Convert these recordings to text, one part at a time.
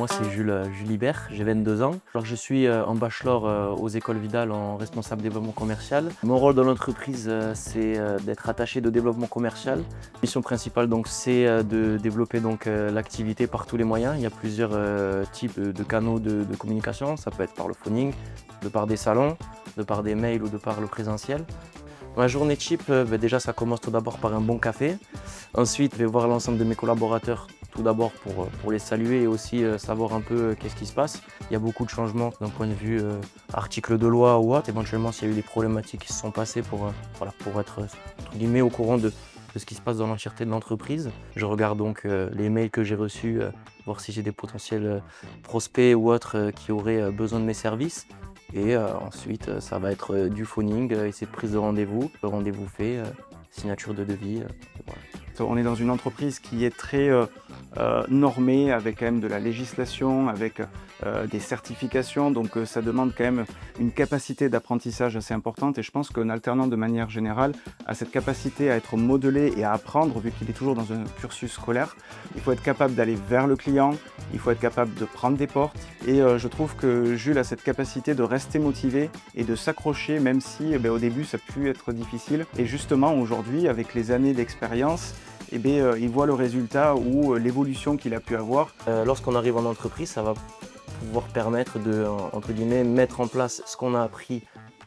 Moi, c'est Jules Ibert, j'ai 22 ans. Alors, je suis en bachelor aux écoles Vidal en responsable développement commercial. Mon rôle dans l'entreprise, c'est d'être attaché de développement commercial. La mission principale, donc, c'est de développer l'activité par tous les moyens. Il y a plusieurs types de canaux de communication. Ça peut être par le phoning, de par des salons, de par des mails ou de par le présentiel. Ma journée type, déjà ça commence tout d'abord par un bon café. Ensuite, je vais voir l'ensemble de mes collaborateurs, tout d'abord pour les saluer et aussi savoir un peu qu'est-ce qui se passe. Il y a beaucoup de changements d'un point de vue article de loi ou autre. Éventuellement, s'il y a eu des problématiques qui se sont passées pour être entre guillemets au courant de ce qui se passe dans l'entièreté de l'entreprise. Je regarde donc les mails que j'ai reçus, voir si j'ai des potentiels prospects ou autres qui auraient besoin de mes services. Et ensuite, ça va être du phoning et c'est prise de rendez-vous. Le rendez-vous fait, signature de devis. Voilà. On est dans une entreprise qui est très normée, avec quand même de la législation, avec des certifications. Donc ça demande quand même une capacité d'apprentissage assez importante. Et je pense qu'un alternant, de manière générale, a cette capacité à être modelé et à apprendre, vu qu'il est toujours dans un cursus scolaire. Il faut être capable d'aller vers le client, il faut être capable de prendre des portes. Et je trouve que Jules a cette capacité de rester motivé et de s'accrocher, même si au début ça a pu être difficile. Et justement, aujourd'hui, avec les années d'expérience, il voit le résultat ou l'évolution qu'il a pu avoir. Lorsqu'on arrive en entreprise, ça va pouvoir permettre de, entre guillemets, mettre en place ce qu'on a appris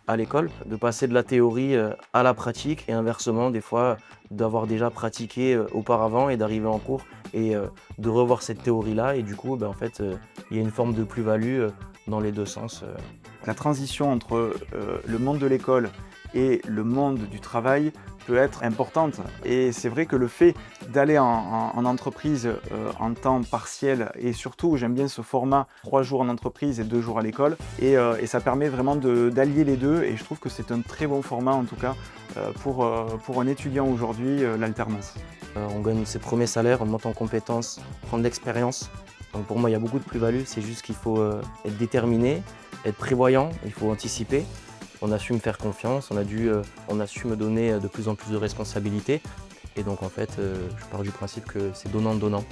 à l'école, de passer de la théorie à la pratique et inversement, des fois, d'avoir déjà pratiqué auparavant et d'arriver en cours et de revoir cette théorie-là. Et du coup, il y a une forme de plus-value dans les deux sens. La transition entre le monde de l'école et le monde du travail peut être importante. Et c'est vrai que le fait d'aller en entreprise en temps partiel, et surtout j'aime bien ce format 3 jours en entreprise et 2 jours à l'école, et ça permet vraiment d'allier les deux, et je trouve que c'est un très bon format en tout cas pour un étudiant aujourd'hui, l'alternance. On gagne ses premiers salaires, on monte en compétences, prendre de l'expérience. Donc pour moi, il y a beaucoup de plus-value, c'est juste qu'il faut être déterminé, être prévoyant, il faut anticiper. On a su me faire confiance, on a su me donner de plus en plus de responsabilités. Et donc en fait, je pars du principe que c'est donnant-donnant.